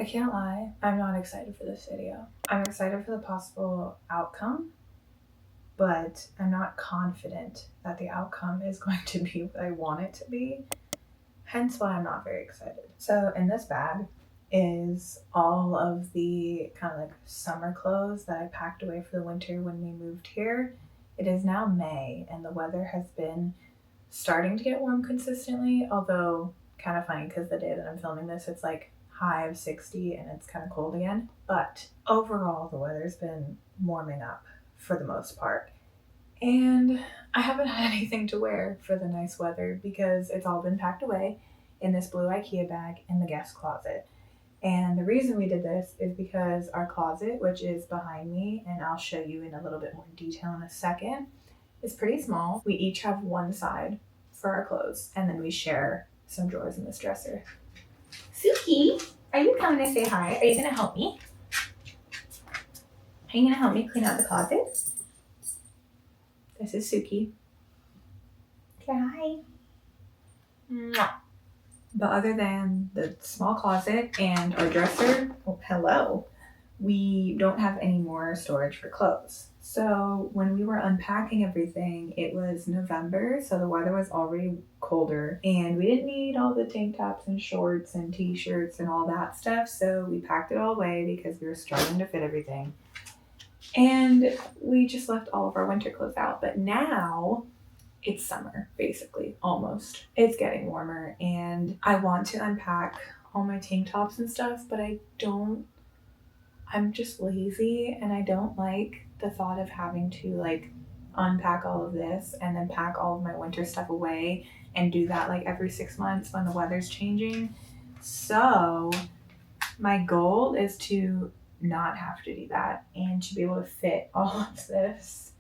can't lie, I'm not excited for this video. I'm excited for the possible outcome, but I'm not confident that the outcome is going to be what I want it to be. Hence why I'm not very excited. So in this bag is all of the kind of like summer clothes that I packed away for the winter when we moved here. It is now May and the weather has been starting to get warm consistently, although kind of funny because the day that I'm filming this, it's like high of 60 and it's kind of cold again. But overall, the weather's been warming up for the most part. And I haven't had anything to wear for the nice weather because it's all been packed away in this blue IKEA bag in the guest closet. And the reason we did this is because our closet, which is behind me, and I'll show you in a little bit more detail in a second, is pretty small. We each have one side for our clothes, and then we share some drawers in this dresser. Suki, are you coming to say hi? Are you gonna help me? Are you gonna help me clean out the closet? This is Suki. Say hi. Mwah. But other than the small closet and our dresser, oh, hello, we don't have any more storage for clothes. So when we were unpacking everything, it was November, so the weather was already colder, and we didn't need all the tank tops and shorts and t-shirts and all that stuff, so we packed it all away because we were struggling to fit everything. And we just left all of our winter clothes out. But now it's summer, basically, almost. It's getting warmer, and I want to unpack all my tank tops and stuff, but I'm just lazy, and I don't like the thought of having to like unpack all of this and then pack all of my winter stuff away and do that like every 6 months when the weather's changing. So my goal is to not have to do that and to be able to fit all of this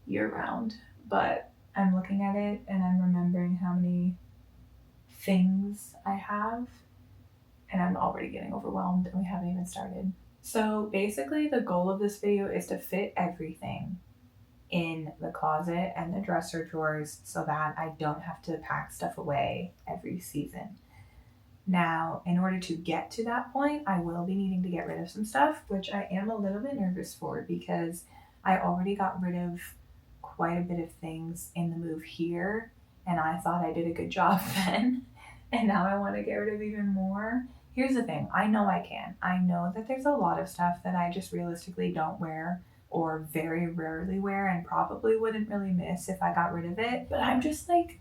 year round. But I'm looking at it and I'm remembering how many things I have, and I'm already getting overwhelmed and we haven't even started. So basically the goal of this video is to fit everything in the closet and the dresser drawers so that I don't have to pack stuff away every season. Now, in order to get to that point, I will be needing to get rid of some stuff, which I am a little bit nervous for because I already got rid of quite a bit of things in the move here, and I thought I did a good job then, and now I want to get rid of even more. Here's the thing, I know I can. I know that there's a lot of stuff that I just realistically don't wear or very rarely wear and probably wouldn't really miss if I got rid of it, but I'm just like,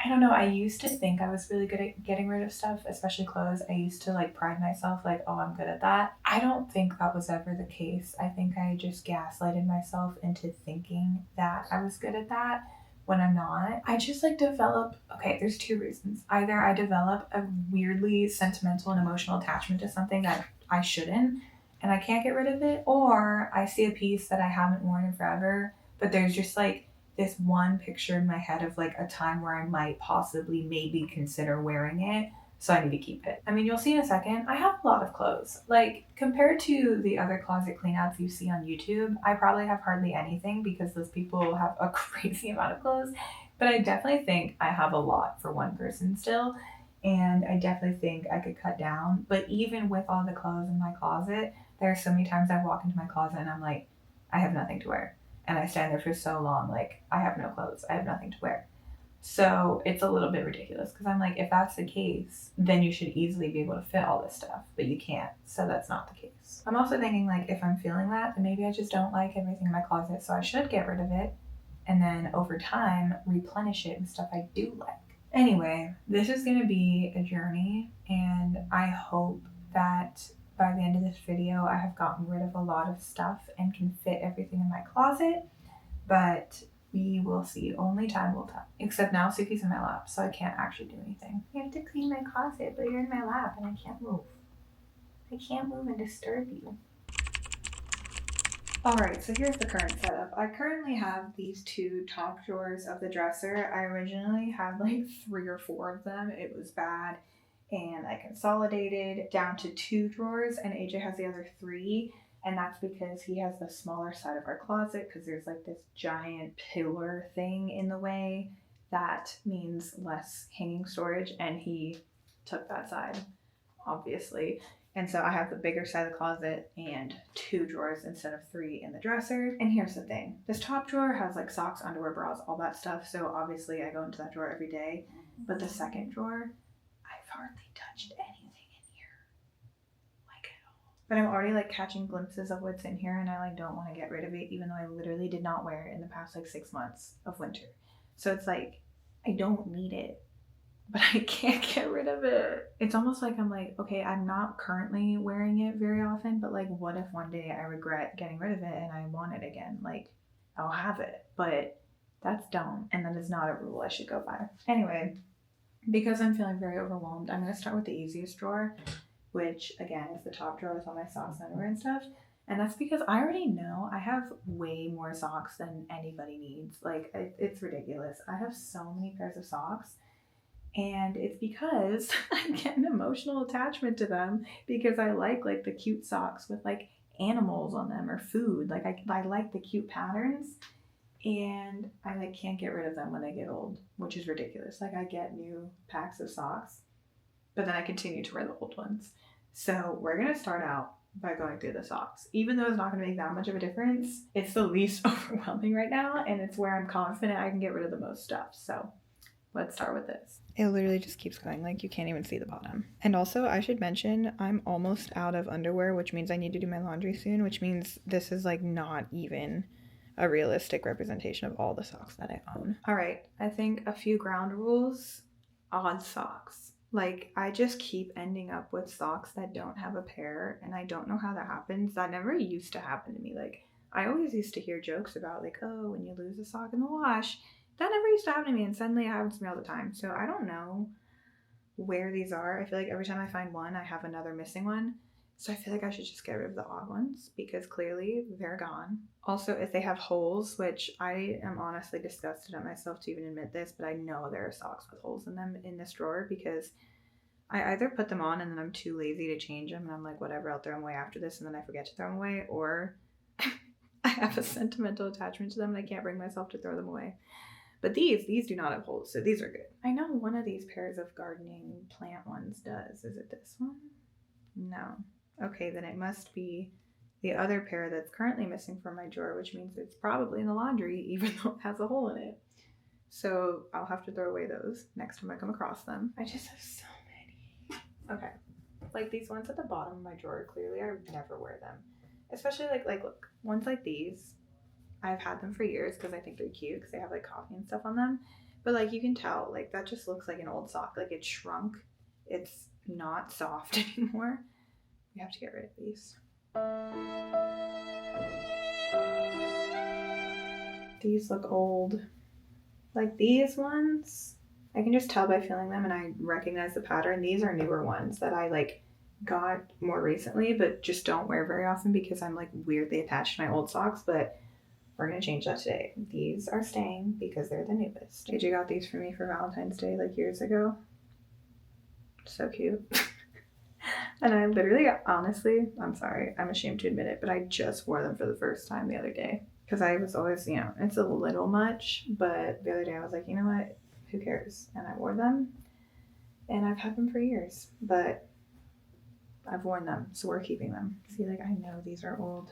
I don't know, I used to think I was really good at getting rid of stuff, especially clothes. I used to like pride myself like, oh, I'm good at that. I don't think that was ever the case. I think I just gaslighted myself into thinking that I was good at that when I'm not. I just like develop, okay, there's two reasons. Either I develop a weirdly sentimental and emotional attachment to something that I shouldn't, and I can't get rid of it, or I see a piece that I haven't worn in forever, but there's just like this one picture in my head of like a time where I might possibly maybe consider wearing it, so I need to keep it. I mean, you'll see in a second, I have a lot of clothes. Like, compared to the other closet cleanouts you see on YouTube, I probably have hardly anything because those people have a crazy amount of clothes, but I definitely think I have a lot for one person still, and I definitely think I could cut down. But even with all the clothes in my closet, there are so many times I walk into my closet and I'm like, I have nothing to wear. And I stand there for so long, like, I have no clothes, I have nothing to wear. So it's a little bit ridiculous because I'm like, if that's the case, then you should easily be able to fit all this stuff, but you can't. So that's not the case. I'm also thinking like, if I'm feeling that, then maybe I just don't like everything in my closet, so I should get rid of it and then over time replenish it with stuff I do like. Anyway, this is going to be a journey, and I hope that by the end of this video, I have gotten rid of a lot of stuff and can fit everything in my closet, but we will see. Only time will tell. Except now Suki's in my lap, so I can't actually do anything. I have to clean my closet, but you're in my lap and I can't move. I can't move and disturb you. Alright, so here's the current setup. I currently have these two top drawers of the dresser. I originally had like 3 or 4 of them. It was bad, and I consolidated down to 2 drawers, and AJ has the other 3, and that's because he has the smaller side of our closet because there's like this giant pillar thing in the way. That means less hanging storage, and he took that side, obviously. And so I have the bigger side of the closet and 2 drawers instead of 3 in the dresser. And here's the thing. This top drawer has like socks, underwear, bras, all that stuff. So obviously I go into that drawer every day. But the second drawer, I've hardly touched anything in here. Like at all. But I'm already like catching glimpses of what's in here and I like don't want to get rid of it even though I literally did not wear it in the past like 6 months of winter. So it's like, I don't need it, but I can't get rid of it. It's almost like I'm like, okay, I'm not currently wearing it very often, but like what if one day I regret getting rid of it and I want it again? Like I'll have it, but that's dumb. And that is not a rule I should go by. Anyway, because I'm feeling very overwhelmed, I'm gonna start with the easiest drawer, which again is the top drawer with all my socks and underwear and stuff. And that's because I already know I have way more socks than anybody needs. Like it's ridiculous. I have so many pairs of socks. And it's because I get an emotional attachment to them because I like the cute socks with like animals on them or food. Like I like the cute patterns and I like can't get rid of them when they get old, which is ridiculous. Like I get new packs of socks, but then I continue to wear the old ones. So we're going to start out by going through the socks. Even though it's not going to make that much of a difference, it's the least overwhelming right now and it's where I'm confident I can get rid of the most stuff. So let's start with this. It literally just keeps going, like you can't even see the bottom. And also I should mention I'm almost out of underwear, which means I need to do my laundry soon, which means this is like not even a realistic representation of all the socks that I own. All right, I think a few ground rules. Odd socks. Like I just keep ending up with socks that don't have a pair and I don't know how that happens. That never used to happen to me. Like I always used to hear jokes about like, oh, when you lose a sock in the wash. That never used to happen to me and suddenly it happens to me all the time. So I don't know where these are. I feel like every time I find one, I have another missing one. So I feel like I should just get rid of the odd ones because clearly they're gone. Also, if they have holes, which I am honestly disgusted at myself to even admit this, but I know there are socks with holes in them in this drawer because I either put them on and then I'm too lazy to change them and I'm like, whatever, I'll throw them away after this and then I forget to throw them away, or I have a sentimental attachment to them and I can't bring myself to throw them away. But these do not have holes, so these are good. I know one of these pairs of gardening plant ones does. Is it this one? No. Okay, then it must be the other pair that's currently missing from my drawer, which means it's probably in the laundry, even though it has a hole in it. So I'll have to throw away those next time I come across them. I just have so many. Okay. Like these ones at the bottom of my drawer, clearly I would never wear them. Especially like look, ones like these. I've had them for years because I think they're cute because they have like coffee and stuff on them. But like you can tell, like that just looks like an old sock. Like it's shrunk. It's not soft anymore. We have to get rid of these. These look old. Like these ones, I can just tell by feeling them and I recognize the pattern. These are newer ones that I like got more recently, but just don't wear very often because I'm like weirdly attached to my old socks. But we're going to change that today. These are staying because they're the newest. AJ got these for me for Valentine's Day like years ago. So cute. And I literally, honestly, I'm sorry, I'm ashamed to admit it, but I just wore them for the first time the other day. Because I was always, it's a little much, but the other day I was like, you know what, who cares? And I wore them, and I've had them for years, but I've worn them, so we're keeping them. See, like, I know these are old.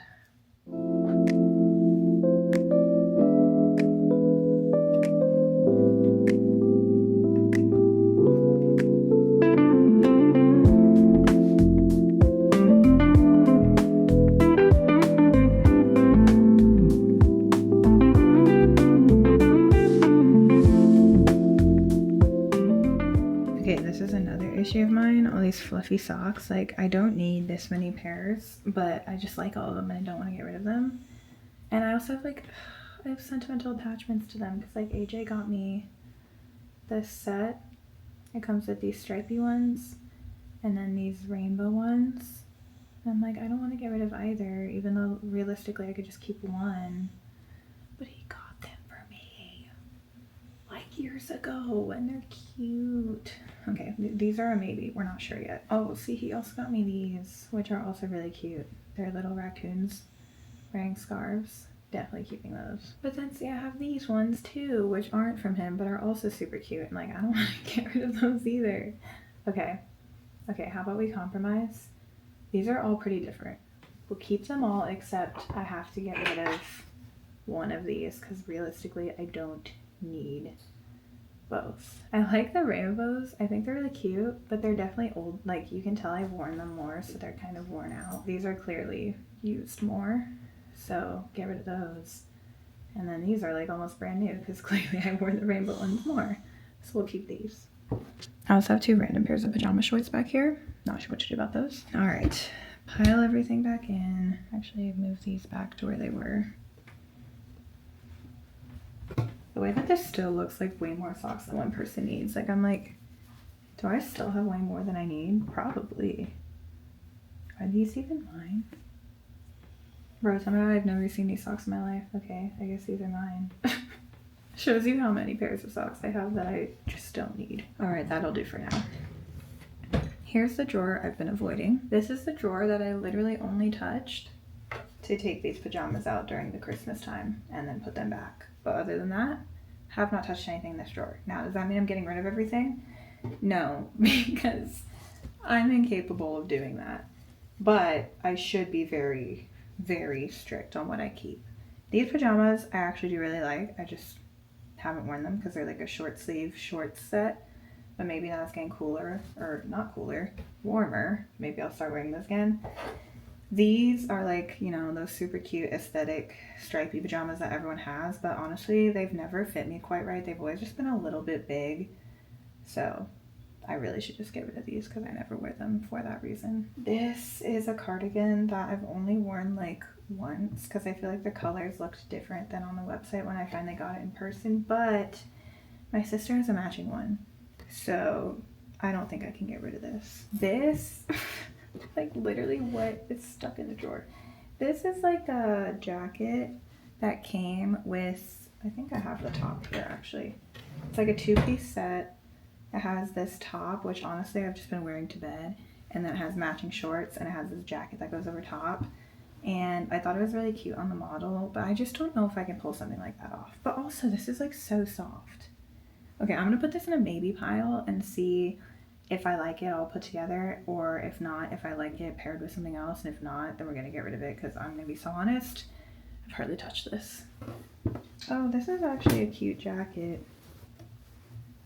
Of mine, all these fluffy socks. Like I don't need this many pairs, but I just like all of them and I don't want to get rid of them. And I also have I have sentimental attachments to them because like AJ got me this set. It comes with these stripy ones and then these rainbow ones. And I'm like, I don't want to get rid of either, even though realistically I could just keep one. But he got them for me like years ago and they're cute. Okay, these are a maybe. We're not sure yet. Oh, see, he also got me these, which are also really cute. They're little raccoons wearing scarves. Definitely keeping those. But then, see, I have these ones too, which aren't from him, but are also super cute. And like, I don't want to get rid of those either. Okay, how about we compromise? These are all pretty different. We'll keep them all except I have to get rid of one of these because realistically I don't need both. I like the rainbows. I think they're really cute, but they're definitely old. Like you can tell I've worn them more, so they're kind of worn out. These are clearly used more, so get rid of those. And then these are like almost brand new because clearly I wore the rainbow ones more, so we'll keep these. I also have 2 random pairs of pajama shorts back here. Not sure what to do about those. All right, pile everything back in. Actually, move these back to where they were. The way that this still looks like way more socks than one person needs. Like, I'm like, do I still have way more than I need? Probably. Are these even mine? Bro, somehow I've never seen these socks in my life. Okay, I guess these are mine. Shows you how many pairs of socks I have that I just don't need. All right, that'll do for now. Here's the drawer I've been avoiding. This is the drawer that I literally only touched to take these pajamas out during the Christmas time and then put them back. But other than that, have not touched anything in this drawer. Now, does that mean I'm getting rid of everything? No, because I'm incapable of doing that. But I should be very, very strict on what I keep. These pajamas I actually do really like. I just haven't worn them because they're like a short sleeve shorts set. But maybe now it's getting cooler, or not cooler, warmer. Maybe I'll start wearing those again. These are like, you know, those super cute aesthetic stripy pajamas that everyone has, but honestly, they've never fit me quite right. They've always just been a little bit big. So I really should just get rid of these because I never wear them for that reason. This is a cardigan that I've only worn like once because I feel like the colors looked different than on the website when I finally got it in person, but my sister has a matching one. So I don't think I can get rid of this. This... like literally what is stuck in the drawer. This is like a jacket that came with, I think I have the top here actually. It's like a 2-piece set. It has this top, which honestly I've just been wearing to bed, and then it has matching shorts, and it has this jacket that goes over top. And I thought it was really cute on the model, but I just don't know if I can pull something like that off. But also this is like so soft. Okay, I'm gonna put this in a maybe pile and see if I like it, I'll put together, or if not, if I like it paired with something else, and if not, then we're gonna get rid of it because I'm gonna be so honest, I've hardly touched this. Oh, this is actually a cute jacket.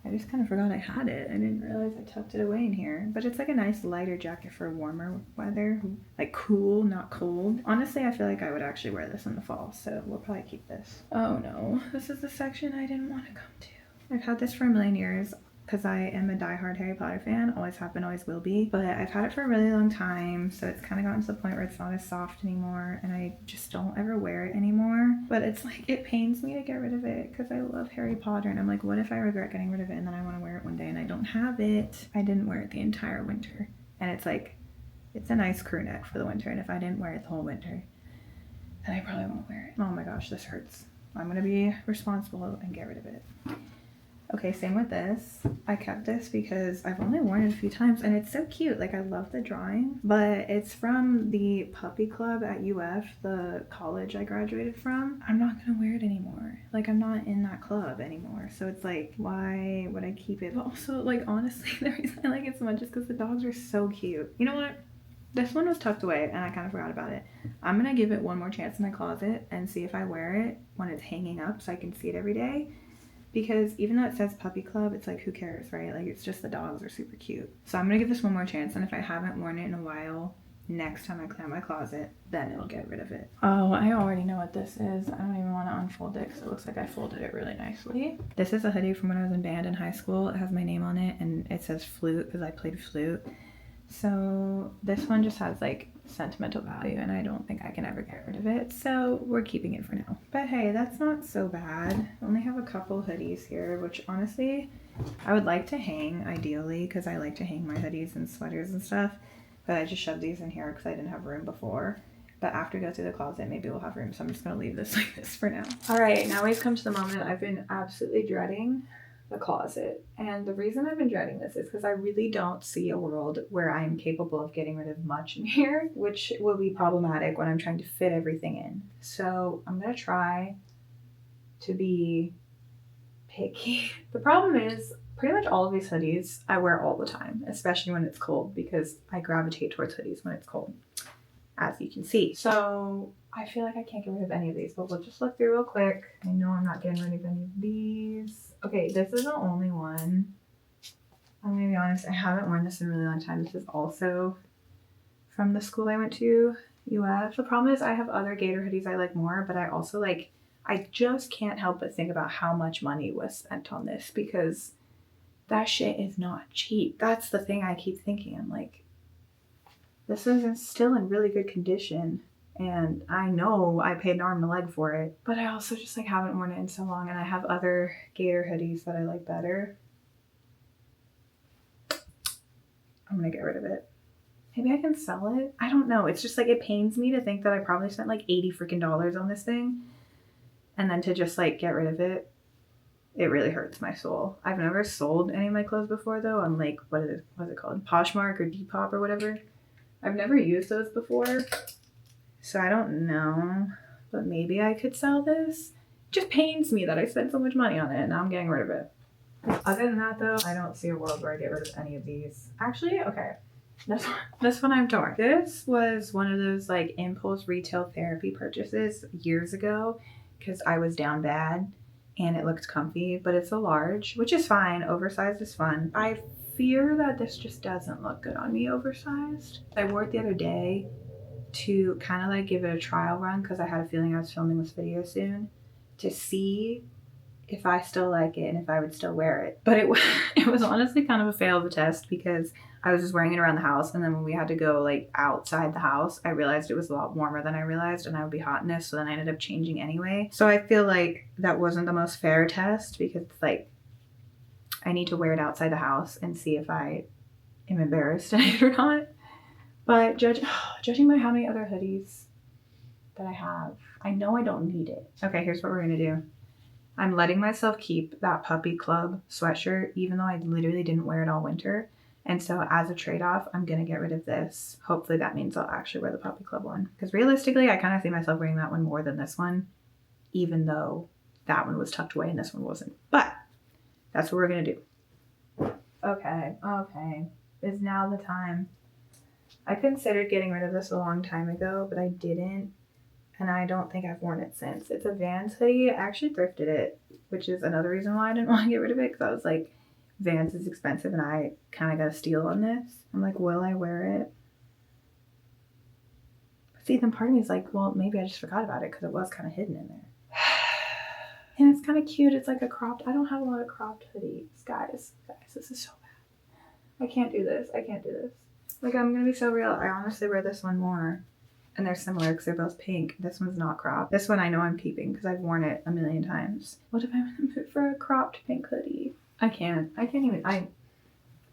I just kind of forgot I had it. I didn't realize I tucked it away in here, but it's like a nice lighter jacket for warmer weather, like cool, not cold. Honestly, I feel like I would actually wear this in the fall, so we'll probably keep this. Oh no, this is the section I didn't want to come to. I've had this for a million years. Because I am a diehard Harry Potter fan, always have been, always will be. But I've had it for a really long time, so it's kind of gotten to the point where it's not as soft anymore, and I just don't ever wear it anymore. But it's like, it pains me to get rid of it because I love Harry Potter, and I'm like, what if I regret getting rid of it and then I want to wear it one day and I don't have it? I didn't wear it the entire winter, and it's like, it's a nice crew neck for the winter, and if I didn't wear it the whole winter, then I probably won't wear it. Oh my gosh, this hurts. I'm gonna be responsible and get rid of it. Okay, same with this. I kept this because I've only worn it a few times and it's so cute. Like, I love the drawing, but it's from the puppy club at UF, the college I graduated from. I'm not gonna wear it anymore. Like, I'm not in that club anymore. So it's like, why would I keep it? But also, like, honestly, the reason I like it so much is because the dogs are so cute. You know what? This one was tucked away and I kind of forgot about it. I'm gonna give it one more chance in my closet and see if I wear it when it's hanging up so I can see it every day. Because even though it says puppy club, it's like, who cares, right? Like, it's just the dogs are super cute. So I'm gonna give this one more chance, and if I haven't worn it in a while, next time I clean out my closet, then it'll get rid of it. Oh, I already know what this is. I don't even want to unfold it because it looks like I folded it really nicely. This is a hoodie from when I was in band in high school. It has my name on it, and it says flute because I played flute. So this one just has like sentimental value, and I don't think I can ever get rid of it, so we're keeping it for now. But hey, that's not so bad. I only have a couple hoodies here, which honestly I would like to hang ideally because I like to hang my hoodies and sweaters and stuff, but I just shoved these in here because I didn't have room before. But after I go through the closet, maybe we'll have room, so I'm just gonna leave this like this for now. All right, now we've come to the moment I've been absolutely dreading, the closet. And the reason I've been dreading this is because I really don't see a world where I'm capable of getting rid of much in here, which will be problematic when I'm trying to fit everything in. So I'm gonna try to be picky. The problem is pretty much all of these hoodies I wear all the time, especially when it's cold, because I gravitate towards hoodies when it's cold, as you can see. So I feel like I can't get rid of any of these, but we'll just look through real quick. I know I'm not getting rid of any of these. Okay, this is the only one. I'm gonna be honest, I haven't worn this in a really long time. This is also from the school I went to, UF. The problem is I have other Gator hoodies I like more, but I also like, I just can't help but think about how much money was spent on this, because that shit is not cheap. That's the thing I keep thinking. I'm like, this is still in really good condition, and I know I paid an arm and a leg for it, but I also just like haven't worn it in so long, and I have other Gator hoodies that I like better. I'm gonna get rid of it. Maybe I can sell it. I don't know. It's just like, it pains me to think that I probably spent like $80 freaking on this thing, and then to just like get rid of it, it really hurts my soul. I've never sold any of my clothes before though. I'm like, what's it called? Poshmark or Depop or whatever. I've never used those before, so I don't know, but maybe I could sell this. It just pains me that I spent so much money on it, and now I'm getting rid of it. Other than that though, I don't see a world where I get rid of any of these. Actually, okay. This one I'm torn. This was one of those like impulse retail therapy purchases years ago, because I was down bad and it looked comfy, but it's a large, which is fine. Oversized is fun. I fear that this just doesn't look good on me oversized. I wore it the other day to kind of like give it a trial run, because I had a feeling I was filming this video soon, to see if I still like it and if I would still wear it. But it was honestly kind of a fail of a test, because I was just wearing it around the house, and then when we had to go like outside the house, I realized it was a lot warmer than I realized, and I would be hot in this, so then I ended up changing anyway. So I feel like that wasn't the most fair test, because it's like, I need to wear it outside the house and see if I am embarrassed in it or not. But judging by how many other hoodies that I have, I know I don't need it. Okay, here's what we're gonna do. I'm letting myself keep that Puppy Club sweatshirt, even though I literally didn't wear it all winter. And so as a trade-off, I'm gonna get rid of this. Hopefully that means I'll actually wear the Puppy Club one. Because realistically, I kind of see myself wearing that one more than this one, even though that one was tucked away and this one wasn't. But that's what we're gonna do. Okay. Is now the time. I considered getting rid of this a long time ago, but I didn't. And I don't think I've worn it since. It's a Vans hoodie. I actually thrifted it, which is another reason why I didn't want to get rid of it, because I was like, Vans is expensive and I kind of got a steal on this. I'm like, will I wear it? But see, then part of me is like, well, maybe I just forgot about it because it was kind of hidden in there. And it's kind of cute. It's like a cropped, I don't have a lot of cropped hoodies. Guys, this is so bad. I can't do this. Like, I'm going to be so real. I honestly wear this one more. And they're similar because they're both pink. This one's not cropped. This one I know I'm keeping because I've worn it a million times. What if I want to put for a cropped pink hoodie? I can't even.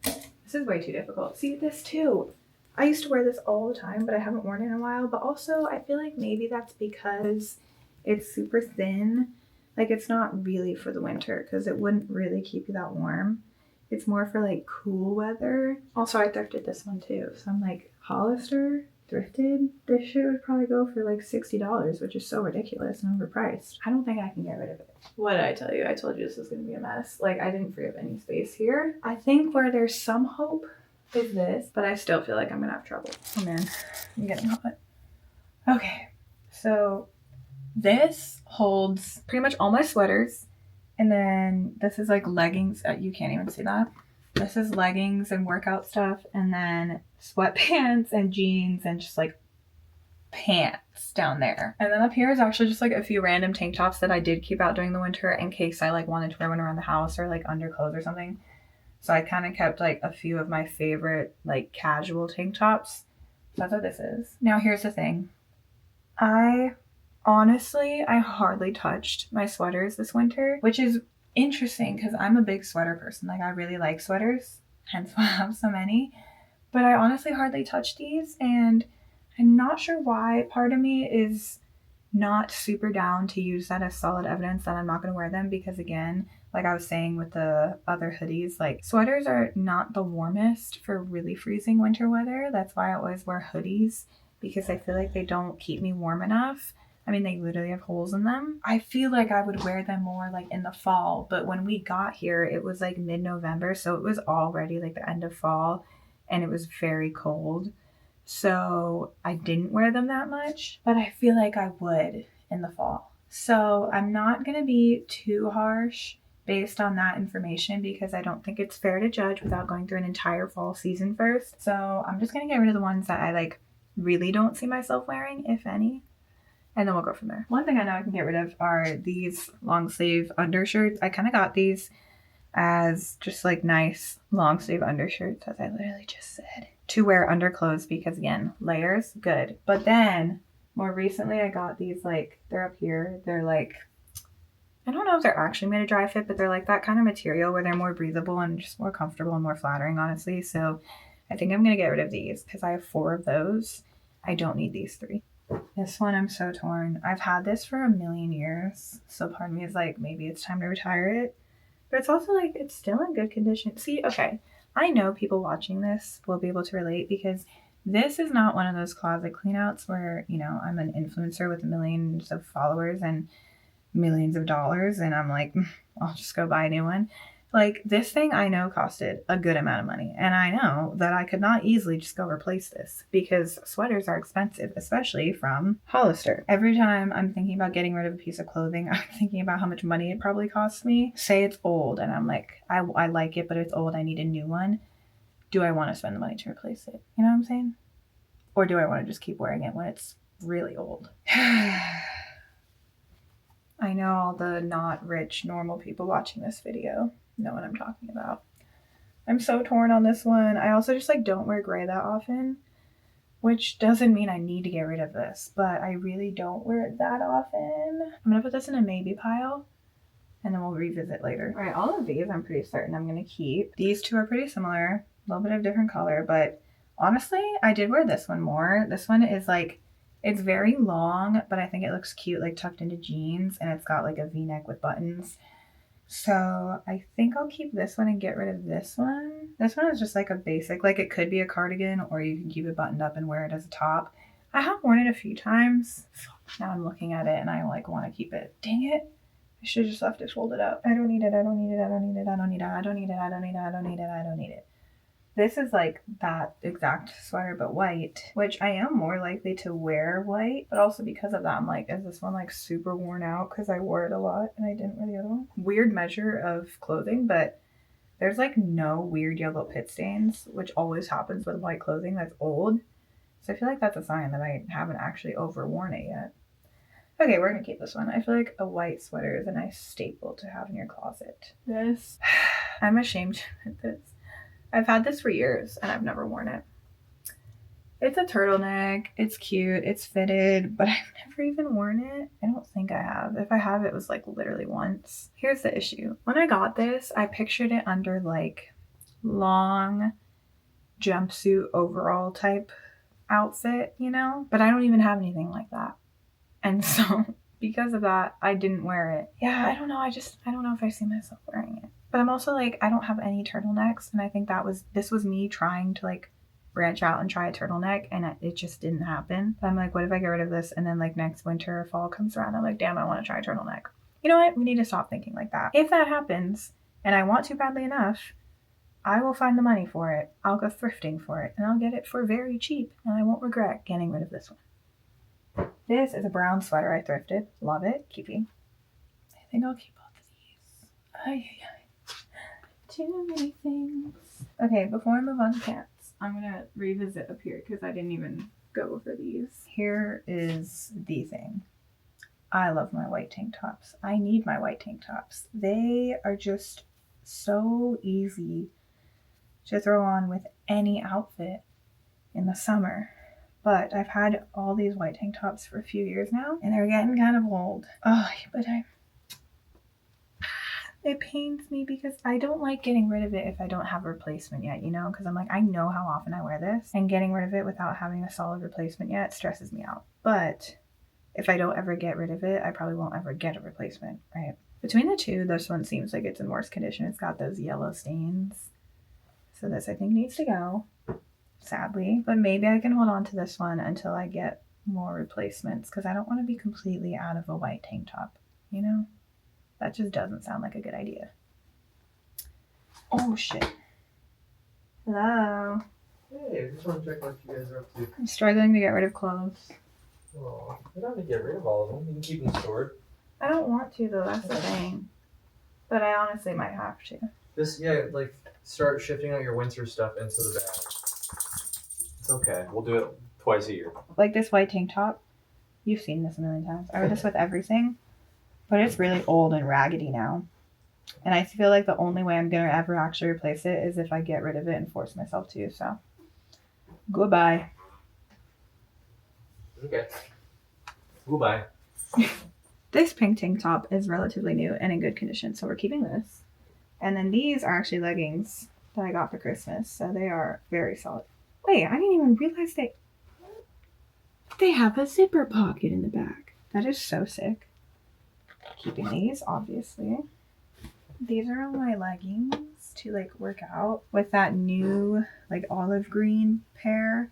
This is way too difficult. See, this too. I used to wear this all the time, but I haven't worn it in a while. But also, I feel like maybe that's because it's super thin. Like, it's not really for the winter because it wouldn't really keep you that warm. It's more for like cool weather. Also, I thrifted this one too. So I'm like, Hollister thrifted? This shit would probably go for like $60, which is so ridiculous and overpriced. I don't think I can get rid of it. What did I tell you? I told you this was going to be a mess. Like, I didn't free up any space here. I think where there's some hope is this, but I still feel like I'm going to have trouble. Oh man, I'm getting hot. Okay, so this holds pretty much all my sweaters. And then this is like leggings. You can't even see that. This is leggings and workout stuff. And then sweatpants and jeans and just like pants down there. And then up here is actually just like a few random tank tops that I did keep out during the winter in case I like wanted to wear one around the house or like underclothes or something. So I kind of kept like a few of my favorite like casual tank tops. So that's what this is. Now here's the thing. Honestly, I hardly touched my sweaters this winter, which is interesting because I'm a big sweater person. Like, I really like sweaters, hence why I have so many. But I honestly hardly touched these, and I'm not sure why. Part of me is not super down to use that as solid evidence that I'm not going to wear them because, again, like I was saying with the other hoodies, like sweaters are not the warmest for really freezing winter weather. That's why I always wear hoodies, because I feel like they don't keep me warm enough. I mean, they literally have holes in them. I feel like I would wear them more like in the fall, but when we got here, it was like mid-November, so it was already like the end of fall and it was very cold. So I didn't wear them that much, but I feel like I would in the fall. So I'm not going to be too harsh based on that information because I don't think it's fair to judge without going through an entire fall season first. So I'm just going to get rid of the ones that I like really don't see myself wearing, if any. And then we'll go from there. One thing I know I can get rid of are these long sleeve undershirts. I kind of got these as just like nice long sleeve undershirts, as I literally just said, to wear under clothes because again, layers, good. But then more recently I got these, like, they're up here. They're like, I don't know if they're actually made of dry fit, but they're like that kind of material where they're more breathable and just more comfortable and more flattering, honestly. So I think I'm going to get rid of these because I have 4 of those. I don't need these 3. This one, I'm so torn. I've had this for a million years. So part of me is like, maybe it's time to retire it. But it's also like, it's still in good condition. See, okay, I know people watching this will be able to relate because this is not one of those closet cleanouts where, you know, I'm an influencer with millions of followers and millions of dollars and I'm like, I'll just go buy a new one. Like, this thing I know costed a good amount of money, and I know that I could not easily just go replace this because sweaters are expensive, especially from Hollister. Every time I'm thinking about getting rid of a piece of clothing, I'm thinking about how much money it probably costs me. Say it's old and I'm like, I like it, but it's old, I need a new one. Do I want to spend the money to replace it? You know what I'm saying? Or do I want to just keep wearing it when it's really old? I know all the not rich, normal people watching this video know what I'm talking about. I'm so torn on this one. I also just like don't wear gray that often, which doesn't mean I need to get rid of this, but I really don't wear it that often. I'm gonna put this in a maybe pile and then we'll revisit later. All right, all of these I'm pretty certain I'm gonna keep. These 2 are pretty similar, a little bit of different color, but honestly, I did wear this one more. This one is like, it's very long, but I think it looks cute, like tucked into jeans, and it's got like a V-neck with buttons. So I think I'll keep this one and get rid of this one. This one is just like a basic, like it could be a cardigan or you can keep it buttoned up and wear it as a top. I have worn it a few times. Now I'm looking at it and I like want to keep it. Dang it. I should have just left it folded up. I don't need it. I don't need it. I don't need it. I don't need it. I don't need it. I don't need it. I don't need it. I don't need it. This is like that exact sweater but white, which I am more likely to wear white, but also because of that I'm like, is this one like super worn out because I wore it a lot and I didn't wear the other one? Weird measure of clothing, but there's like no weird yellow pit stains, which always happens with white clothing that's old. So I feel like that's a sign that I haven't actually overworn it yet. Okay, we're gonna keep this one. I feel like a white sweater is a nice staple to have in your closet. This, I'm ashamed to admit this. I've had this for years and I've never worn it. It's a turtleneck. It's cute. It's fitted, but I've never even worn it. I don't think I have. If I have, it was like literally once. Here's the issue. When I got this, I pictured it under like long jumpsuit overall type outfit, you know? But I don't even have anything like that. And so because of that, I didn't wear it. Yeah, I don't know. I don't know if I see myself wearing it. But I'm also like, I don't have any turtlenecks. And I think this was me trying to like branch out and try a turtleneck and it just didn't happen. But I'm like, what if I get rid of this and then like next winter or fall comes around, I'm like, damn, I want to try a turtleneck. You know what? We need to stop thinking like that. If that happens and I want to badly enough, I will find the money for it. I'll go thrifting for it and I'll get it for very cheap and I won't regret getting rid of this one. This is a brown sweater I thrifted. Love it. Keeping. I think I'll keep all of these. Ay. Too many things. Okay, before I move on to pants, I'm gonna revisit up here because I didn't even go over these. Here is the thing. I love my white tank tops. I need my white tank tops. They are just so easy to throw on with any outfit in the summer. But I've had all these white tank tops for a few years now and they're getting kind of old. Oh, but it pains me because I don't like getting rid of it if I don't have a replacement yet, you know? Because I'm like, I know how often I wear this and getting rid of it without having a solid replacement yet stresses me out. But if I don't ever get rid of it, I probably won't ever get a replacement, right? Between the two, this one seems like it's in worse condition. It's got those yellow stains. So this I think needs to go, sadly. But maybe I can hold on to this one until I get more replacements because I don't want to be completely out of a white tank top, you know? That just doesn't sound like a good idea. Oh shit. Hello. Hey, I just want to check what you guys are up to. I'm struggling to get rid of clothes. Oh, you don't have to get rid of all of them. You can keep them stored. I don't want to though, that's the thing. But I honestly might have to. Like start shifting out your winter stuff into the bag. It's okay. We'll do it twice a year. Like this white tank top, you've seen this a million times. I wear this with everything, but it's really old and raggedy now. And I feel like the only way I'm gonna ever actually replace it is if I get rid of it and force myself to. So, goodbye. Okay. Goodbye. This pink tank top is relatively new and in good condition, so we're keeping this. And then these are actually leggings that I got for Christmas, so they are very solid. Wait, I didn't even realize they have a zipper pocket in the back. That is so sick. Keeping these, obviously. These are all my leggings to like work out with that new like olive green pair.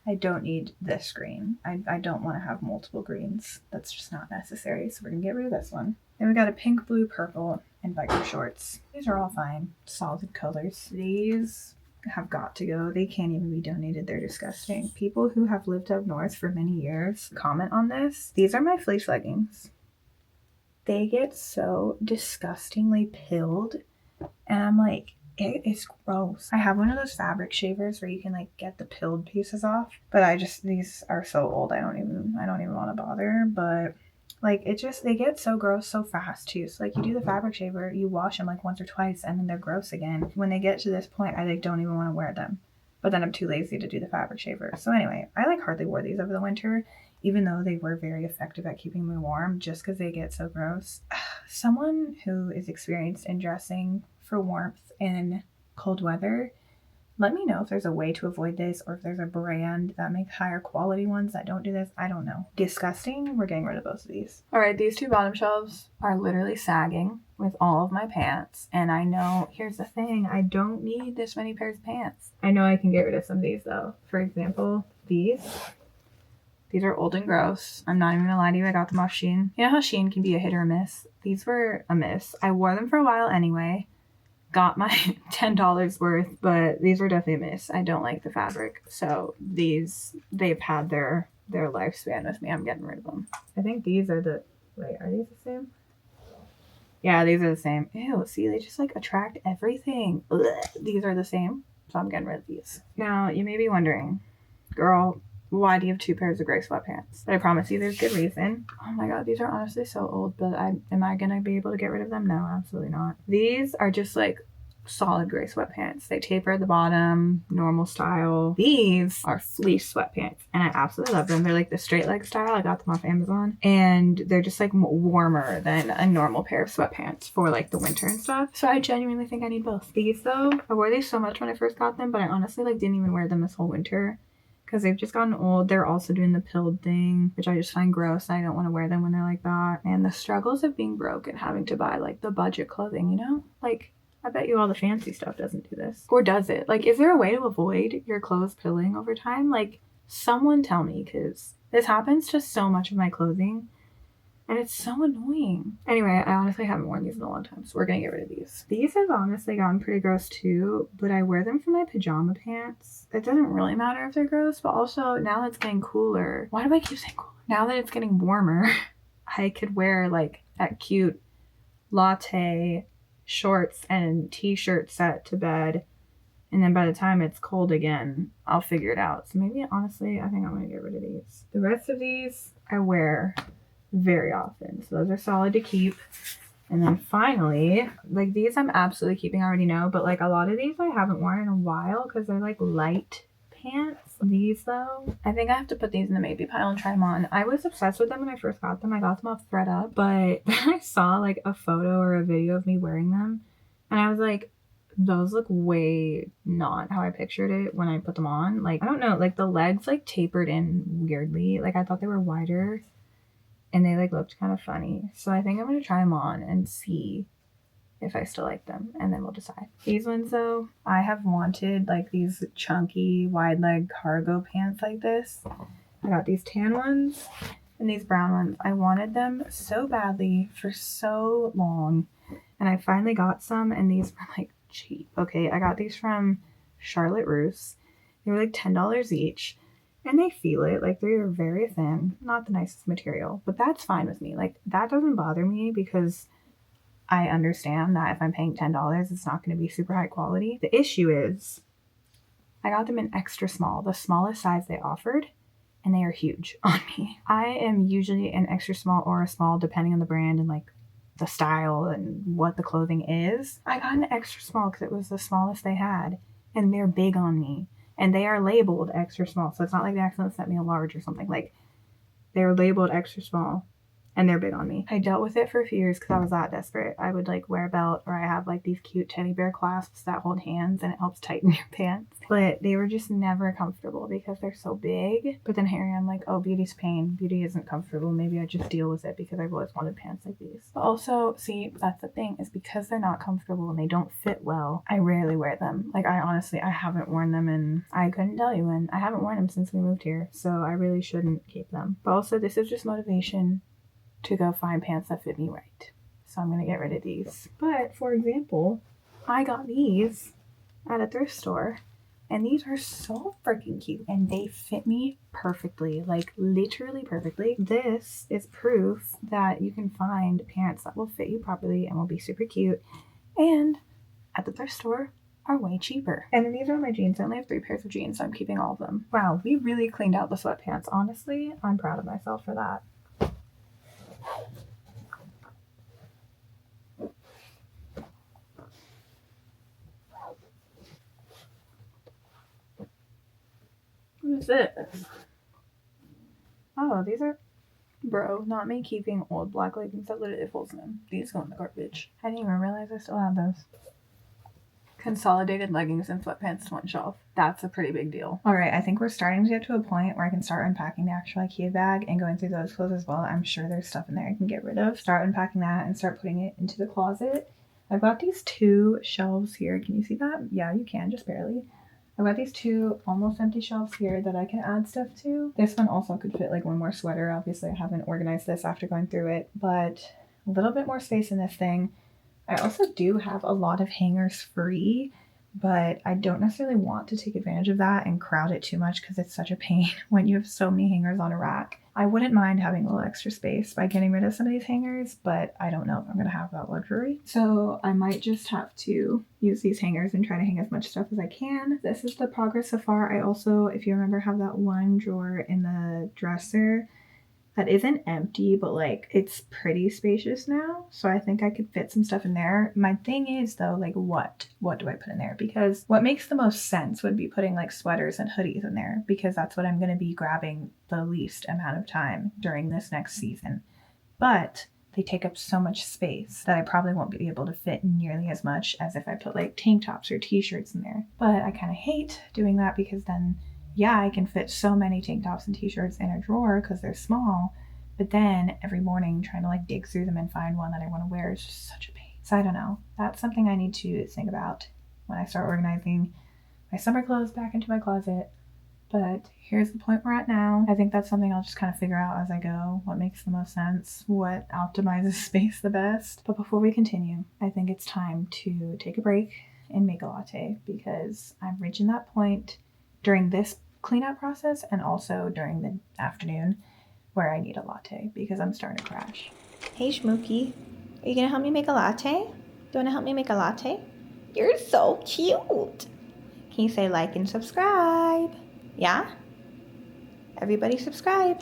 I don't need this green. I don't want to have multiple greens. That's just not necessary. So we're gonna get rid of this one. Then we got a pink, blue, purple, and biker shorts. These are all fine. Solid colors. These have got to go. They can't even be donated. They're disgusting. People who have lived up north for many years comment on this. These are my fleece leggings. They get so disgustingly pilled, and I'm like, it's gross. I have one of those fabric shavers where you can like get the pilled pieces off, but these are so old I don't even want to bother. But like they get so gross so fast too. So like you do the fabric shaver, you wash them like once or twice, and then they're gross again. When they get to this point, I like don't even want to wear them. But then I'm too lazy to do the fabric shaver. So anyway, I like hardly wore these over the winter, even though they were very effective at keeping me warm, just because they get so gross. Someone who is experienced in dressing for warmth in cold weather, let me know if there's a way to avoid this, or if there's a brand that makes higher quality ones that don't do this. I don't know. Disgusting. We're getting rid of both of these. All right, these two bottom shelves are literally sagging with all of my pants. And I know, here's the thing, I don't need this many pairs of pants. I know I can get rid of some of these though. For example, these are old and gross. I'm not even gonna lie to you, I got them off Shein. You know how Shein can be a hit or a miss? These were a miss. I wore them for a while anyway. Got my $10 worth, but these were definitely a miss. I don't like the fabric. So they've had their lifespan with me. I'm getting rid of them. I think these are are these the same? Yeah, these are the same. Ew, see, they just like attract everything. Ugh. These are the same, so I'm getting rid of these. Now, you may be wondering, girl, why do you have 2 pairs of gray sweatpants? But I promise you there's good reason. Oh my god, these are honestly so old, but am I gonna be able to get rid of them? No, absolutely not. These are just like solid gray sweatpants. They taper at the bottom, normal style. These are fleece sweatpants, and I absolutely love them. They're like the straight leg style. I got them off Amazon, and they're just like warmer than a normal pair of sweatpants for like the winter and stuff. So I genuinely think I need both. These though, I wore these so much when I first got them, but I honestly like didn't even wear them this whole winter, because they've just gotten old. They're also doing the pilled thing, which I just find gross. I don't want to wear them when they're like that. And the struggles of being broke and having to buy like the budget clothing, you know? Like, I bet you all the fancy stuff doesn't do this. Or does it? Like, is there a way to avoid your clothes pilling over time? Like, someone tell me, because this happens to so much of my clothing. And it's so annoying. Anyway, I honestly haven't worn these in a long time, so we're gonna get rid of these. These have honestly gotten pretty gross too, but I wear them for my pajama pants. It doesn't really matter if they're gross, but also now that it's getting cooler. Why do I keep saying cooler? Now that it's getting warmer, I could wear like that cute latte shorts and t-shirt set to bed. And then by the time it's cold again, I'll figure it out. So maybe honestly, I think I'm gonna get rid of these. The rest of these I wear very often, so those are solid to keep. And then finally, like these I'm absolutely keeping, I already know, but like a lot of these I haven't worn in a while because they're like light pants. These though, I think I have to put these in the maybe pile and try them on. I was obsessed with them when I first got them. I got them off ThredUp, but then I saw like a photo or a video of me wearing them, and I was like, those look way not how I pictured it when I put them on. Like, I don't know, like the legs like tapered in weirdly. Like I thought they were wider, and they like looked kind of funny. So I think I'm gonna try them on and see if I still like them, and then we'll decide. These ones though, I have wanted like these chunky wide leg cargo pants like this I got these tan ones and these brown ones. I wanted them so badly for so long, and I finally got some, and these were like cheap. Okay, I got these from Charlotte Russe. They were like $10 each, and they feel it. Like, they are very thin, not the nicest material, but that's fine with me. Like, that doesn't bother me because I understand that if I'm paying $10, it's not going to be super high quality. The issue is I got them in extra small, the smallest size they offered, and they are huge on me. I am usually an extra small or a small depending on the brand and like the style and what the clothing is. I got an extra small because it was the smallest they had, and they're big on me. And they are labeled extra small, so it's not like they accidentally sent me a large or something. Like, they're labeled extra small, and they're big on me. I dealt with it for a few years because I was that desperate. I would like wear a belt, or I have like these cute teddy bear clasps that hold hands and it helps tighten your pants. But they were just never comfortable because they're so big. But then here I am like, oh, beauty's pain. Beauty isn't comfortable. Maybe I just deal with it because I've always wanted pants like these. But also, see, that's the thing, is because they're not comfortable and they don't fit well, I rarely wear them. Like, I haven't worn them, and I couldn't tell you when. I haven't worn them since we moved here, so I really shouldn't keep them. But also, this is just motivation to go find pants that fit me right. So I'm going to get rid of these. But for example, I got these at a thrift store, and these are so freaking cute, and they fit me perfectly, like literally perfectly. This is proof that you can find pants that will fit you properly and will be super cute, and at the thrift store are way cheaper. And then these are my jeans. I only have 3 pairs of jeans, so I'm keeping all of them. Wow, we really cleaned out the sweatpants. Honestly, I'm proud of myself for that. What is this? Oh, these are... Bro, not me keeping old black leggings that literally have holes in them. These go in the garbage. I didn't even realize I still have those. Consolidated leggings and sweatpants to one shelf. That's a pretty big deal. Alright, I think we're starting to get to a point where I can start unpacking the actual IKEA bag and going through those clothes as well. I'm sure there's stuff in there I can get rid of. Start unpacking that and start putting it into the closet. I've got these 2 shelves here. Can you see that? Yeah, you can, just barely. I've got these 2 almost empty shelves here that I can add stuff to. This one also could fit like one more sweater. Obviously, I haven't organized this after going through it, but a little bit more space in this thing. I also do have a lot of hangers free, but I don't necessarily want to take advantage of that and crowd it too much because it's such a pain when you have so many hangers on a rack. I wouldn't mind having a little extra space by getting rid of some of these hangers, but I don't know if I'm going to have that luxury. So I might just have to use these hangers and try to hang as much stuff as I can. This is the progress so far. I also, if you remember, have that one drawer in the dresser that isn't empty, but like it's pretty spacious now. So I think I could fit some stuff in there. My thing is though, like what do I put in there? Because what makes the most sense would be putting like sweaters and hoodies in there, because that's what I'm going to be grabbing the least amount of time during this next season. But they take up so much space that I probably won't be able to fit nearly as much as if I put like tank tops or t-shirts in there. But I kind of hate doing that because then yeah, I can fit so many tank tops and t-shirts in a drawer because they're small, but then every morning trying to like dig through them and find one that I want to wear is just such a pain. So I don't know. That's something I need to think about when I start organizing my summer clothes back into my closet. But here's the point we're at now. I think that's something I'll just kind of figure out as I go, what makes the most sense, what optimizes space the best. But before we continue, I think it's time to take a break and make a latte, because I'm reaching that point during this cleanup process and also during the afternoon where I need a latte because I'm starting to crash. Hey Schmooky, are you gonna help me make a latte? You wanna help me make a latte? You're so cute. Can you say like and subscribe? Yeah? Everybody subscribe.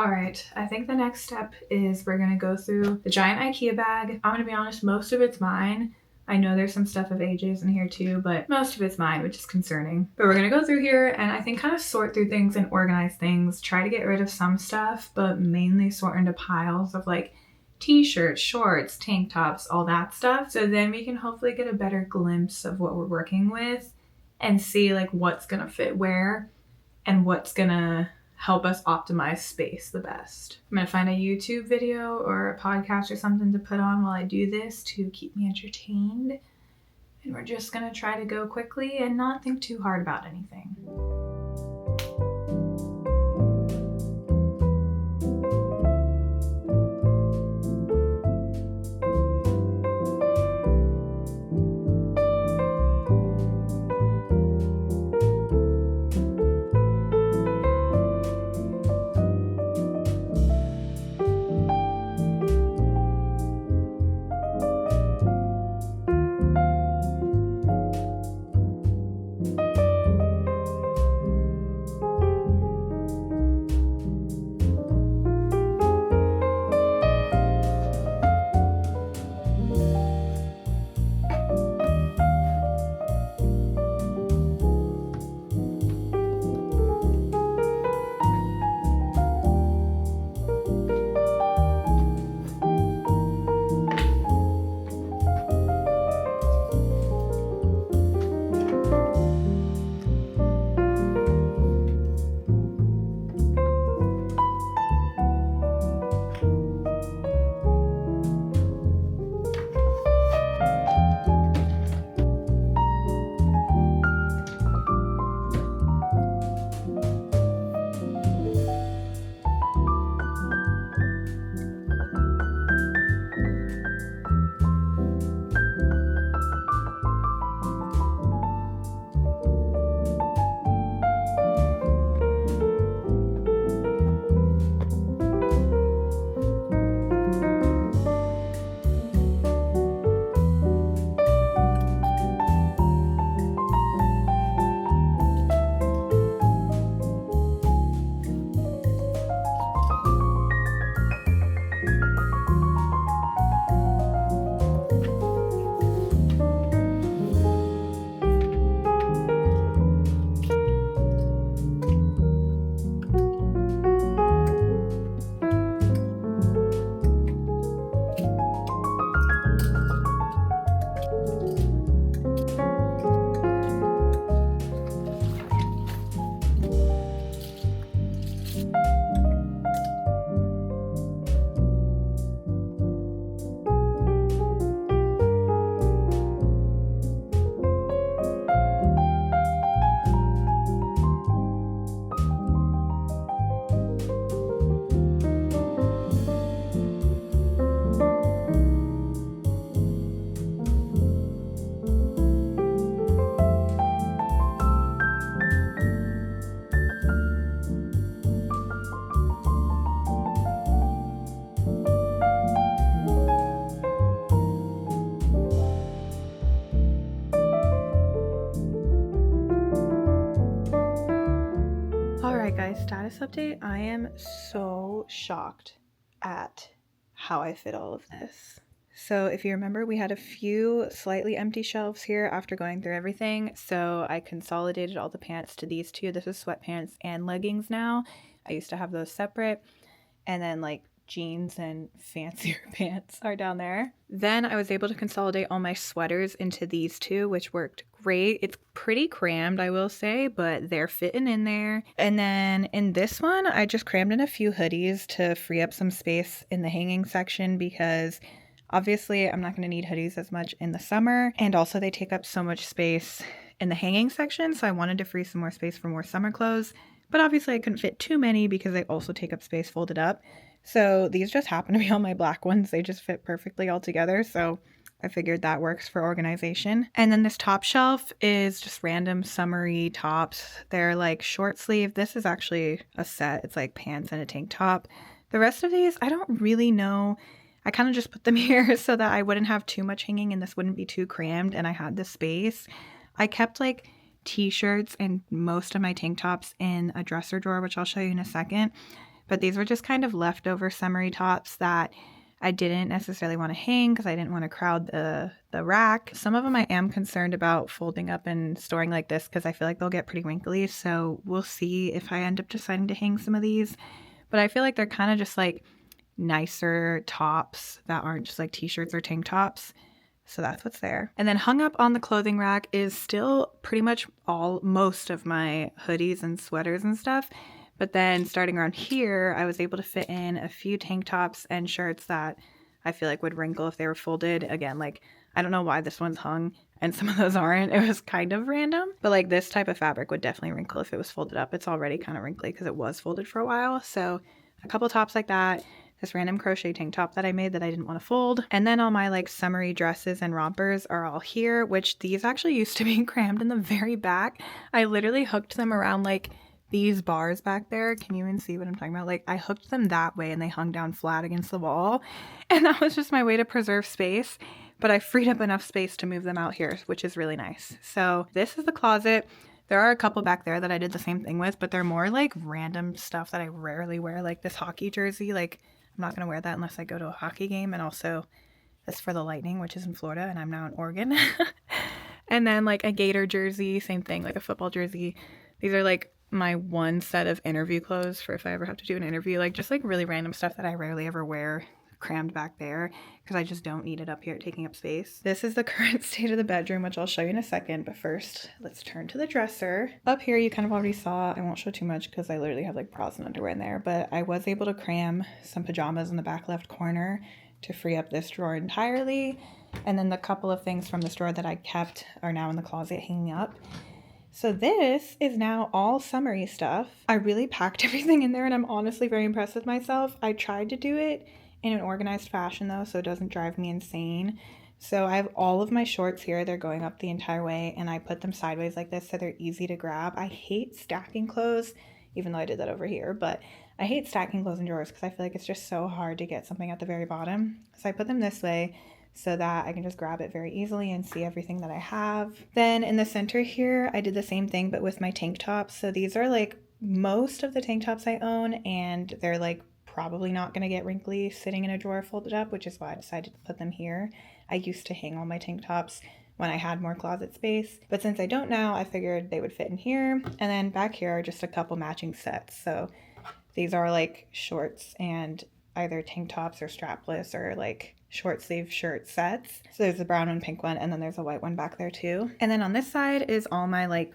All right, I think the next step is we're gonna go through the giant IKEA bag. I'm gonna be honest, most of it's mine. I know there's some stuff of AJ's in here too, but most of it's mine, which is concerning. But we're gonna go through here and I think kind of sort through things and organize things, try to get rid of some stuff, but mainly sort into piles of like t-shirts, shorts, tank tops, all that stuff. So then we can hopefully get a better glimpse of what we're working with and see like what's gonna fit where and what's gonna help us optimize space the best. I'm gonna find a YouTube video or a podcast or something to put on while I do this to keep me entertained. And we're just gonna try to go quickly and not think too hard about anything. Alright guys, status update. I am so shocked at how I fit all of this. So if you remember, we had a few slightly empty shelves here after going through everything. So I consolidated all the pants to these two. This is sweatpants and leggings now. I used to have those separate. And then like jeans and fancier pants are down there. Then I was able to consolidate all my sweaters into these two, which worked great. It's pretty crammed, I will say, but they're fitting in there. And then in this one, I just crammed in a few hoodies to free up some space in the hanging section because obviously I'm not going to need hoodies as much in the summer. And also they take up so much space in the hanging section. So I wanted to free some more space for more summer clothes. But obviously I couldn't fit too many because they also take up space folded up. So these just happen to be all my black ones. They just fit perfectly all together. So I figured that works for organization. And then this top shelf is just random summery tops. They're like short sleeve. This is actually a set. It's like pants and a tank top. The rest of these, I don't really know. I kind of just put them here so that I wouldn't have too much hanging and this wouldn't be too crammed and I had the space. I kept like t-shirts and most of my tank tops in a dresser drawer, which I'll show you in a second. But these were just kind of leftover summery tops that I didn't necessarily want to hang because I didn't want to crowd the rack. Some of them I am concerned about folding up and storing like this because I feel like they'll get pretty wrinkly. So we'll see if I end up deciding to hang some of these. But I feel like they're kind of just like nicer tops that aren't just like t-shirts or tank tops. So that's what's there. And then hung up on the clothing rack is still pretty much most of my hoodies and sweaters and stuff. But then starting around here, I was able to fit in a few tank tops and shirts that I feel like would wrinkle if they were folded. Again, like, I don't know why this one's hung and some of those aren't. It was kind of random. But like this type of fabric would definitely wrinkle if it was folded up. It's already kind of wrinkly because it was folded for a while. So a couple tops like that. This random crochet tank top that I made that I didn't want to fold. And then all my like summery dresses and rompers are all here, which these actually used to be crammed in the very back. I literally hooked them around like these bars back there. Can you even see what I'm talking about? Like I hooked them that way and they hung down flat against the wall. And that was just my way to preserve space. But I freed up enough space to move them out here, which is really nice. So this is the closet. There are a couple back there that I did the same thing with, but they're more like random stuff that I rarely wear, like this hockey jersey. Like I'm not going to wear that unless I go to a hockey game. And also this for the Lightning, which is in Florida, and I'm now in Oregon. And then like a Gator jersey, same thing, like a football jersey. These are like my one set of interview clothes for if I ever have to do an interview, like just like really random stuff that I rarely ever wear crammed back there because I just don't need it up here taking up space. This is the current state of the bedroom, which I'll show you in a second, but first let's turn to the dresser. Up here you kind of already saw, I won't show too much because I literally have like bras and underwear in there, but I was able to cram some pajamas in the back left corner to free up this drawer entirely. And then the couple of things from this drawer that I kept are now in the closet hanging up. So this is now all summery stuff. I really packed everything in there and I'm honestly very impressed with myself. I tried to do it in an organized fashion though, so it doesn't drive me insane. So I have all of my shorts here. They're going up the entire way and I put them sideways like this so they're easy to grab. I hate stacking clothes, even though I did that over here, but I hate stacking clothes in drawers because I feel like it's just so hard to get something at the very bottom. So I put them this way so that I can just grab it very easily and see everything that I have. Then in the center here, I did the same thing, but with my tank tops. So these are like most of the tank tops I own, and they're like probably not going to get wrinkly sitting in a drawer folded up, which is why I decided to put them here. I used to hang all my tank tops when I had more closet space, but since I don't now, I figured they would fit in here. And then back here are just a couple matching sets. So these are like shorts and either tank tops or strapless or like short sleeve shirt sets. So there's a brown one, pink one, and then there's a white one back there too. And then on this side is all my like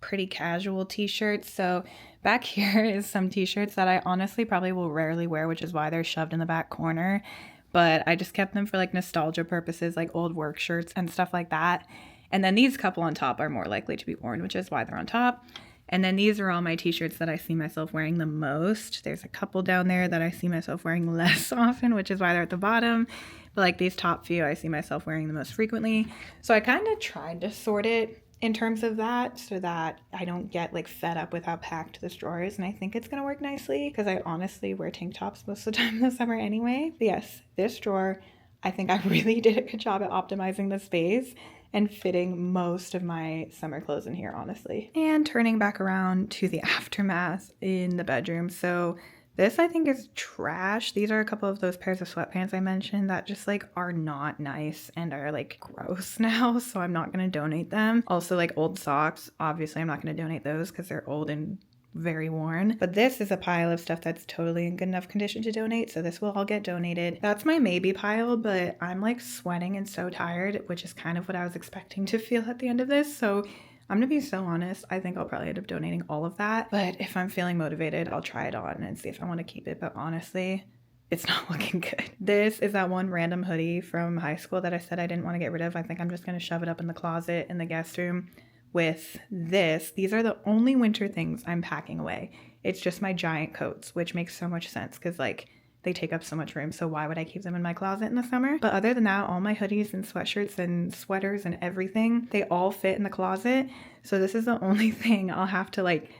pretty casual t-shirts. So back here is some t-shirts that I honestly probably will rarely wear, which is why they're shoved in the back corner. But I just kept them for like nostalgia purposes, like old work shirts and stuff like that. And then these couple on top are more likely to be worn, which is why they're on top. And then these are all my t-shirts that I see myself wearing the most. There's a couple down there that I see myself wearing less often, which is why they're at the bottom. But like these top few, I see myself wearing the most frequently. So I kind of tried to sort it in terms of that so that I don't get like fed up with how packed this drawer is. And I think it's going to work nicely because I honestly wear tank tops most of the time in the summer anyway. But yes, this drawer, I think I really did a good job at optimizing the space and fitting most of my summer clothes in here, honestly. And turning back around to the aftermath in the bedroom. So this I think is trash. These are a couple of those pairs of sweatpants I mentioned that just like are not nice and are like gross now. So I'm not going to donate them. Also like old socks. Obviously I'm not going to donate those because they're old and very worn. But this is a pile of stuff that's totally in good enough condition to donate, so this will all get donated. That's my maybe pile, but I'm like sweating and so tired, which is kind of what I was expecting to feel at the end of this. So I'm gonna be so honest, I think I'll probably end up donating all of that. But if I'm feeling motivated, I'll try it on and see if I want to keep it. But honestly, it's not looking good. This is that one random hoodie from high school that I said I didn't want to get rid of. I think I'm just gonna shove it up in the closet in the guest room. With this, these are the only winter things I'm packing away. It's just my giant coats, which makes so much sense because like they take up so much room. So why would I keep them in my closet in the summer? But other than that, all my hoodies and sweatshirts and sweaters and everything, they all fit in the closet. So this is the only thing I'll have to like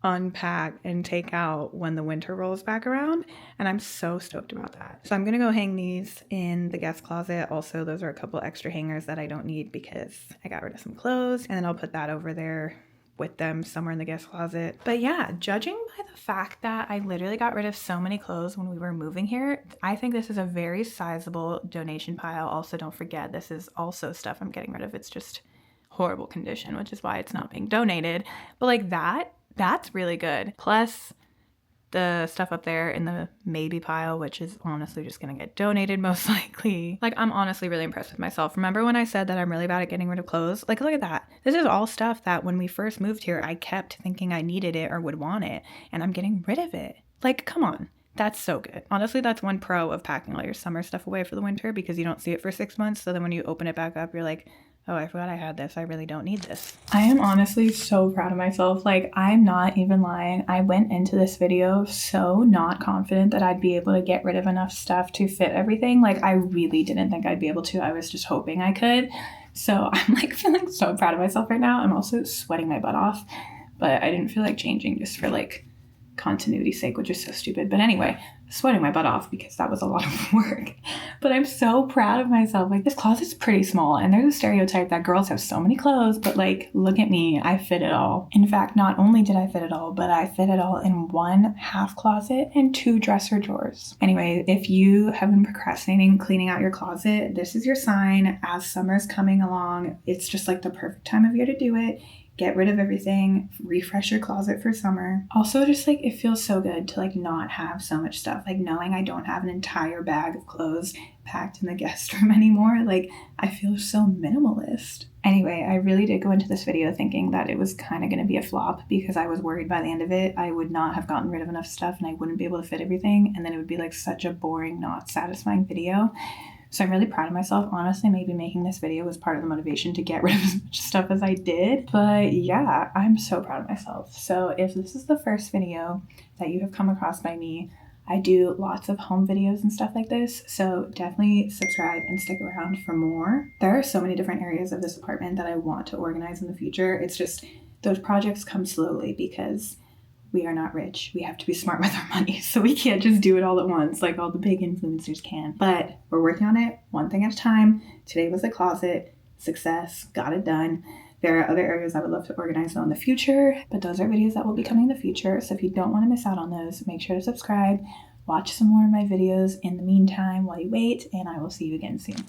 unpack and take out when the winter rolls back around, and I'm so stoked about that. So I'm gonna go hang these in the guest closet. Also, those are a couple extra hangers that I don't need because I got rid of some clothes, and then I'll put that over there with them somewhere in the guest closet. But yeah, judging by the fact that I literally got rid of so many clothes when we were moving here, I think this is a very sizable donation pile. Also, don't forget, this is also stuff I'm getting rid of. It's just horrible condition, which is why it's not being donated. But like that's really good. Plus the stuff up there in the maybe pile, which is honestly just gonna get donated most likely. Like, I'm honestly really impressed with myself. Remember when I said that I'm really bad at getting rid of clothes? Like, look at that. This is all stuff that when we first moved here, I kept thinking I needed it or would want it, and I'm getting rid of it. Like, come on. That's so good. Honestly, that's one pro of packing all your summer stuff away for the winter, because you don't see it for 6 months. So then when you open it back up, you're like, oh, I forgot I had this. I really don't need this. I am honestly so proud of myself. Like, I'm not even lying. I went into this video so not confident that I'd be able to get rid of enough stuff to fit everything. Like, I really didn't think I'd be able to. I was just hoping I could. So I'm like feeling so proud of myself right now. I'm also sweating my butt off, but I didn't feel like changing just for like continuity's sake, which is so stupid. But anyway, sweating my butt off because that was a lot of work. But I'm so proud of myself. Like, this closet's pretty small, and there's a stereotype that girls have so many clothes, but like, look at me, I fit it all. In fact, not only did I fit it all, but I fit it all in one half closet and 2 dresser drawers. Anyway, if you have been procrastinating cleaning out your closet, this is your sign. As summer's coming along, it's just like the perfect time of year to do it. Get rid of everything, refresh your closet for summer. Also, just like, it feels so good to like not have so much stuff. Like, knowing I don't have an entire bag of clothes packed in the guest room anymore, like, I feel so minimalist. Anyway, I really did go into this video thinking that it was kind of going to be a flop, because I was worried by the end of it I would not have gotten rid of enough stuff and I wouldn't be able to fit everything, and then it would be like such a boring, not satisfying video. So I'm really proud of myself. Honestly, maybe making this video was part of the motivation to get rid of as much stuff as I did. But yeah, I'm so proud of myself. So if this is the first video that you have come across by me, I do lots of home videos and stuff like this. So definitely subscribe and stick around for more. There are so many different areas of this apartment that I want to organize in the future. It's just those projects come slowly because we are not rich. We have to be smart with our money. So we can't just do it all at once like all the big influencers can. But we're working on it one thing at a time. Today was the closet. Success. Got it done. There are other areas I would love to organize in the future, but those are videos that will be coming in the future. So if you don't want to miss out on those, make sure to subscribe. Watch some more of my videos in the meantime while you wait, and I will see you again soon.